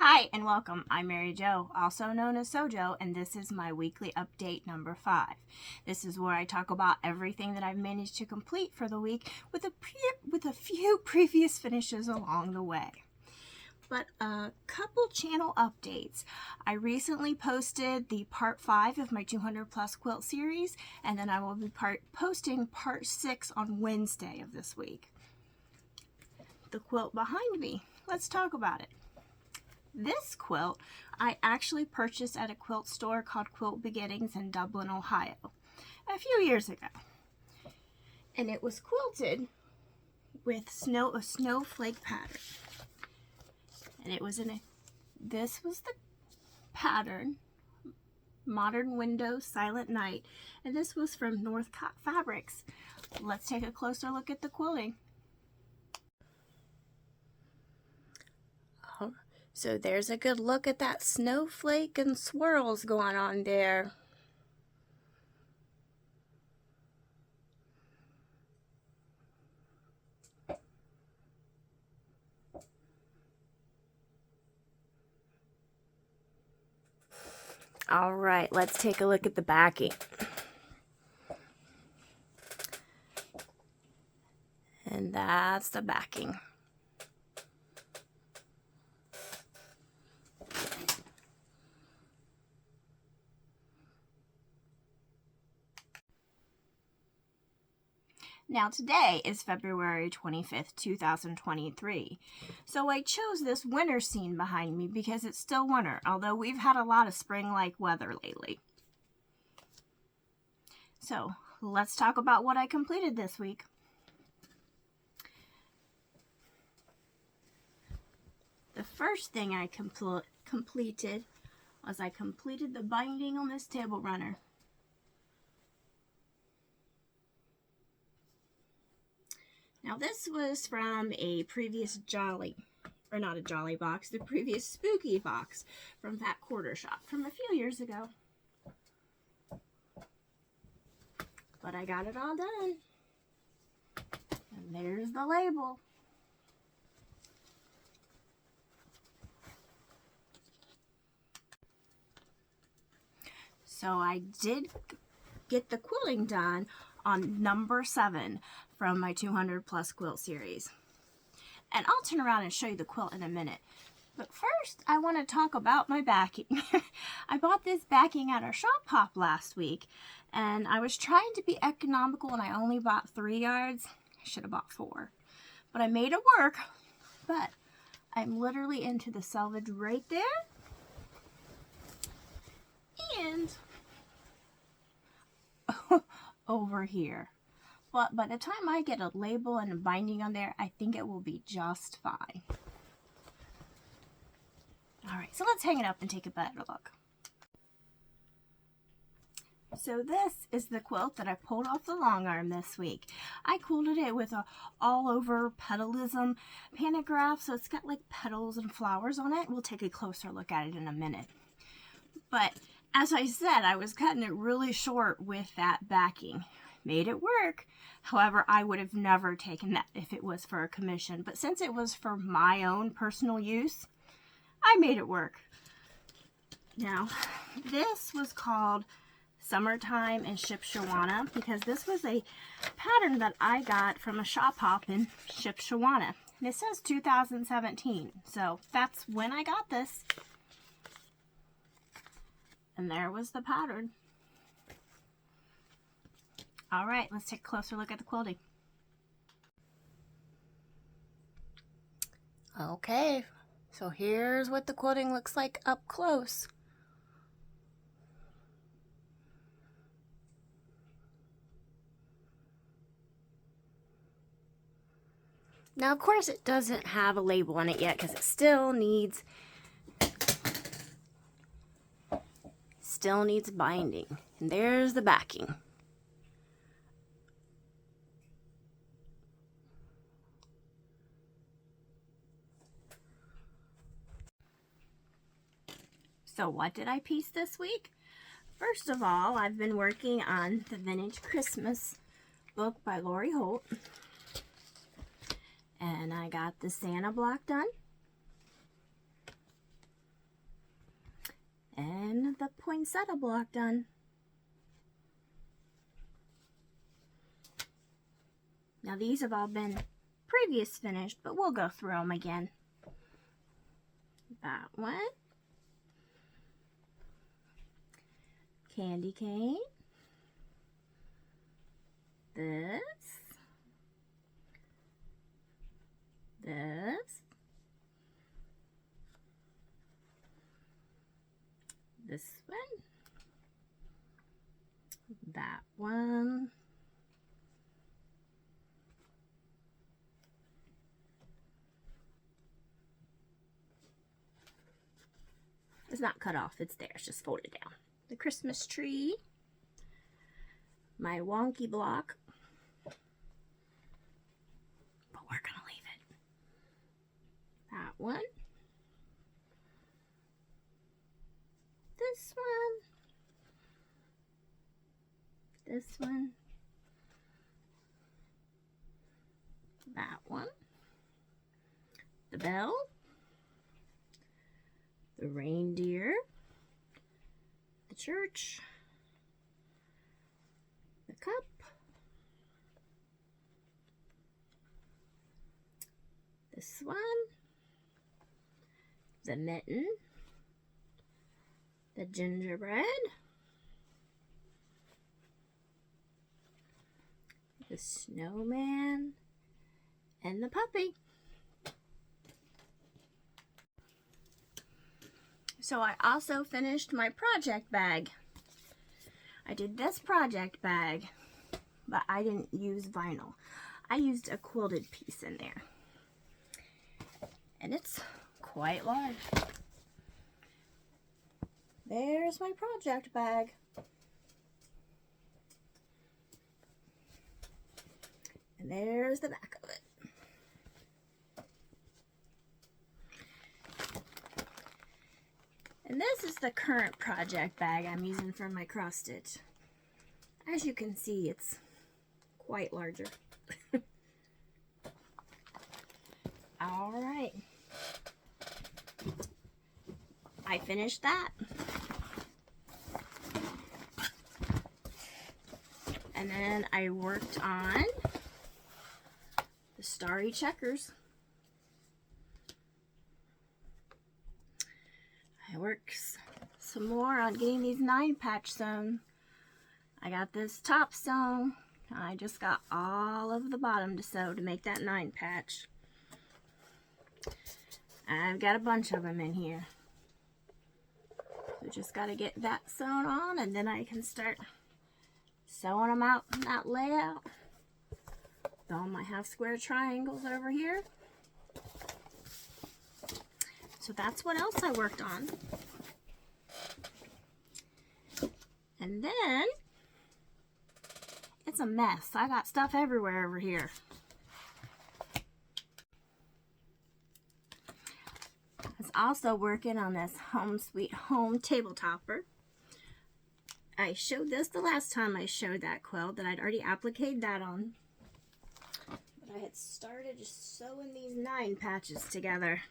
Hi and welcome. I'm Mary Jo, also known as Sojo, and this is my weekly update number 5. This is where I talk about everything that I've managed to complete for the week with a few previous finishes along the way. But a couple channel updates. I recently posted the part 5 of my 200 plus quilt series, and then I will be posting part 6 on Wednesday of this week. The quilt behind me. Let's talk about it. This quilt I actually purchased at a quilt store called Quilt Beginnings in Dublin, Ohio, a few years ago. And it was quilted with a snowflake pattern. And it was this was the pattern, Modern Windows, Silent Night. And this was from Northcott Fabrics. Let's take a closer look at the quilting. So there's a good look at that snowflake and swirls going on there. All right, let's take a look at the backing. And that's the backing. Now today is February 25th, 2023. So I chose this winter scene behind me because it's still winter, although we've had a lot of spring-like weather lately. So let's talk about what I completed this week. The first thing I completed was I completed the binding on this table runner. Now this was from a previous the previous spooky box from that quarter shop from a few years ago. But I got it all done. And there's the label. So I did get the quilting done on number 7 from my 200 plus quilt series. And I'll turn around and show you the quilt in a minute. But first, I want to talk about my backing. I bought this backing at our shop hop last week, and I was trying to be economical and I only bought 3 yards. I should have bought 4. But I made it work. But I'm literally into the selvage right there. And over here. But by the time I get a label and a binding on there, I think it will be just fine. Alright, so let's hang it up and take a better look. So this is the quilt that I pulled off the long arm this week. I quilted it with a all-over petalism pantograph, so it's got like petals and flowers on it. We'll take a closer look at it in a minute. But as I said, I was cutting it really short with that backing. Made it work. However, I would have never taken that if it was for a commission. But since it was for my own personal use, I made it work. Now, this was called Summertime in Shipshewana because this was a pattern that I got from a shop hop in Shipshewana. And it says 2017. So that's when I got this. And there was the pattern. All right, let's take a closer look at the quilting. Okay, so here's what the quilting looks like up close. Now, of course, it doesn't have a label on it yet because it still needs binding. And there's the backing. So what did I piece this week? First of all, I've been working on the Vintage Christmas book by Lori Holt. And I got the Santa block done. And the poinsettia block done. Now these have all been previous finished, but we'll go through them again. That one. Candy cane. This. This. This one. That one. It's not cut off, it's there, it's just folded down. The Christmas tree. My wonky block. But we're gonna leave it. That one. This one. This one. That one. The bell. The reindeer, the church, the cup, this one, the mitten, the gingerbread, the snowman, and the puppy. So I also finished my project bag. I did this project bag, but I didn't use vinyl. I used a quilted piece in there. And it's quite large. There's my project bag. And there's the back of it. And this is the current project bag I'm using for my cross stitch. As you can see, it's quite larger. All right. I finished that. And then I worked on the starry checkers. I worked some more on getting these 9-patch sewn. I got this top sewn. I just got all of the bottom to sew to make that 9-patch. I've got a bunch of them in here. So just got to get that sewn on, and then I can start sewing them out in that layout. With all my half square triangles over here. So that's what else I worked on. And then, it's a mess. I got stuff everywhere over here. I was also working on this Home Sweet Home table topper. I showed this the last time I showed that quilt, that I'd already appliqued that on. But I had started just sewing these 9 patches together.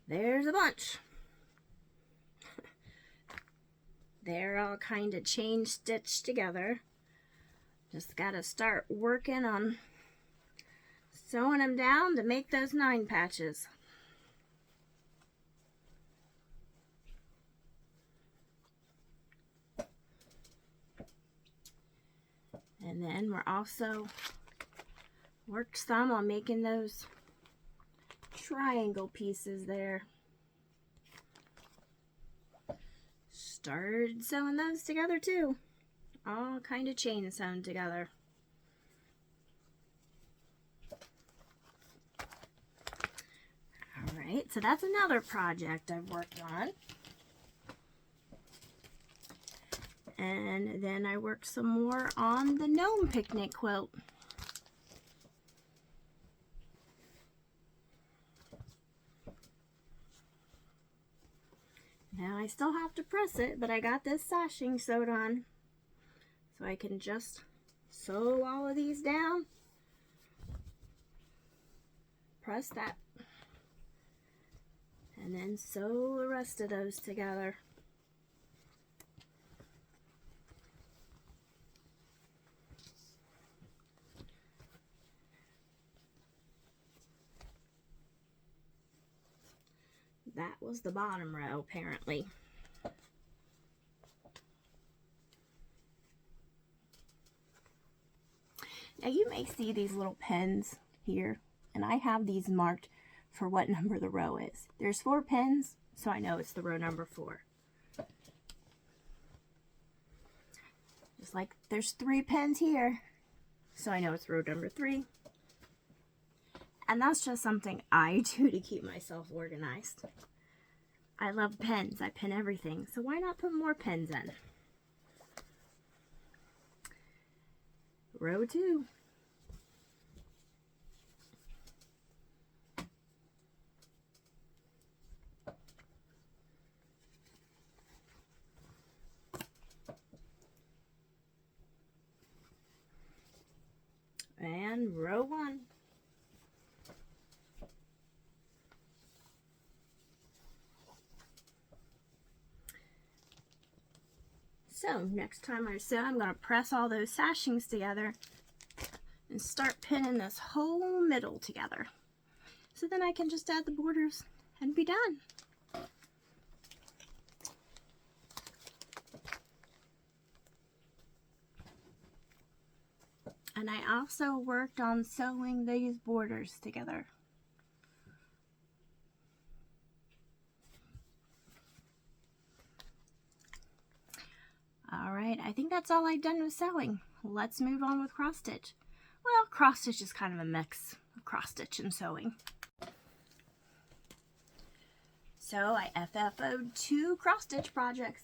There's a bunch. They're all kind of chain stitched together. Just got to start working on sewing them down to make those 9 patches. And then we're also worked some on making those triangle pieces there. Started sewing those together too. All kind of chain sewn together. Alright, so that's another project I've worked on. And then I worked some more on the gnome picnic quilt. Now I still have to press it, but I got this sashing sewed on. So I can just sew all of these down. Press that And then sew the rest of those together. That was the bottom row, apparently. Now you may see these little pins here, and I have these marked for what number the row is. There's 4 pins, so I know it's the row number 4. Just like there's 3 pins here, so I know it's row number 3. And that's just something I do to keep myself organized. I love pins. I pin everything, so why not put more pins in? Row 2. And row 1. So next time I sew, I'm going to press all those sashings together and start pinning this whole middle together. So then I can just add the borders and be done. And I also worked on sewing these borders together. Alright, I think that's all I've done with sewing. Let's move on with cross stitch. Well, cross stitch is kind of a mix of cross stitch and sewing. So I FFO'd 2 cross stitch projects.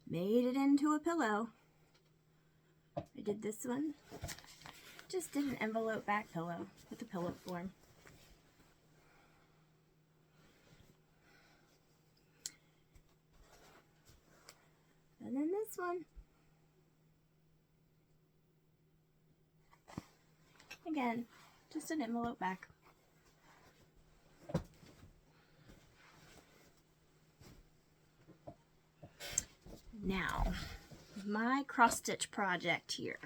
Made it into a pillow. I did this one. Just did an envelope back pillow with a pillow form. And then this one. Again, just an envelope back. Now, my cross stitch project here.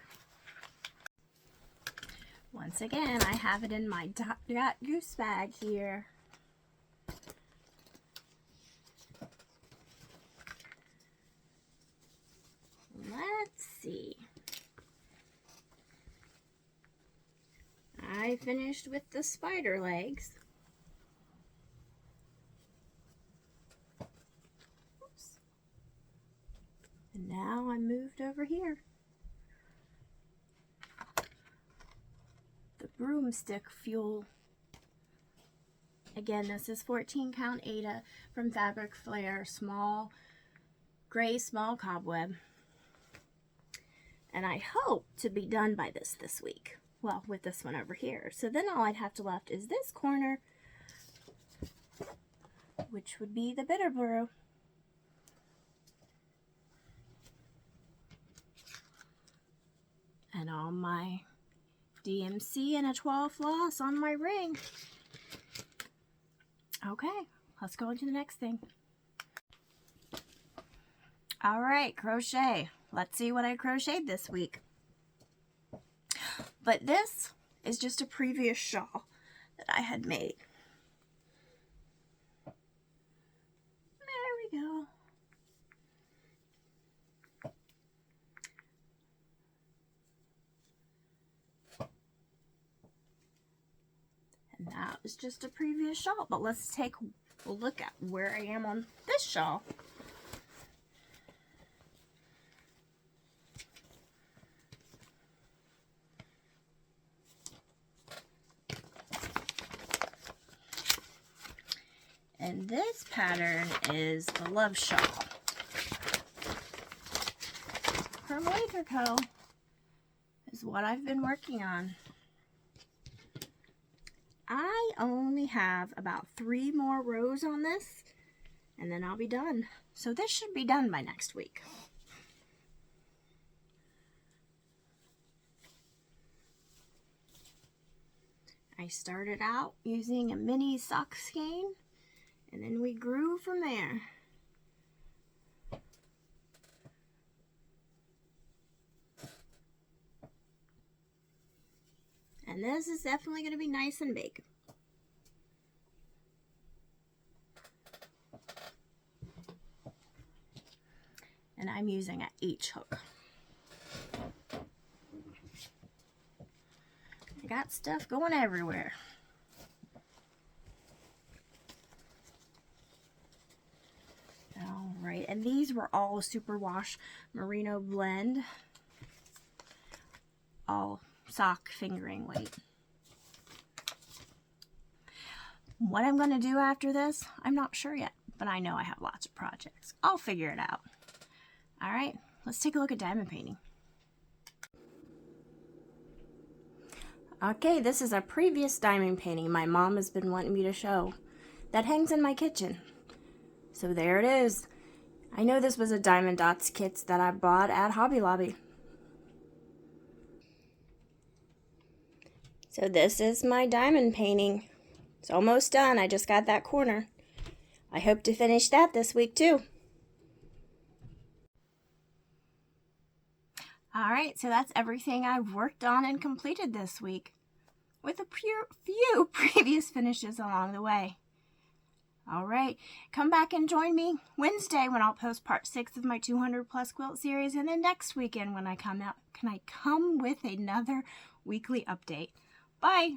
Once again, I have it in my dot goose bag here. Let's see. I finished with the spider legs. Oops. And now I moved over here. The broomstick fuel. Again, this is 14 count Aida from Fabric Flair, small, gray small cobweb. And I hope to be done by this week. Well, with this one over here. So then all I'd have to left is this corner, which would be the bitter burrow. And all my DMC and a 12 floss on my ring. Okay, let's go into the next thing. All right, crochet. Let's see what I crocheted this week. But this is just a previous shawl that I had made. There we go. And that was just a previous shawl. But let's take a look at where I am on this shawl. And this pattern is the Love Shawl from Laker Co. is what I've been working on. I only have about 3 more rows on this, and then I'll be done. So this should be done by next week. I started out using a mini sock skein, and then we grew from there. And this is definitely going to be nice and big. And I'm using an H hook. I got stuff going everywhere. All right, and these were all Superwash Merino blend, all sock fingering weight. What I'm going to do after this, I'm not sure yet, but I know I have lots of projects. I'll figure it out. All right, let's take a look at diamond painting. Okay, this is a previous diamond painting my mom has been wanting me to show that hangs in my kitchen. So there it is. I know this was a Diamond Dots kit that I bought at Hobby Lobby. So this is my diamond painting. It's almost done. I just got that corner. I hope to finish that this week too. Alright, so that's everything I've worked on and completed this week, with a few previous finishes along the way. Alright, come back and join me Wednesday when I'll post part 6 of my 200 plus quilt series, and then next weekend when I come with another weekly update. Bye!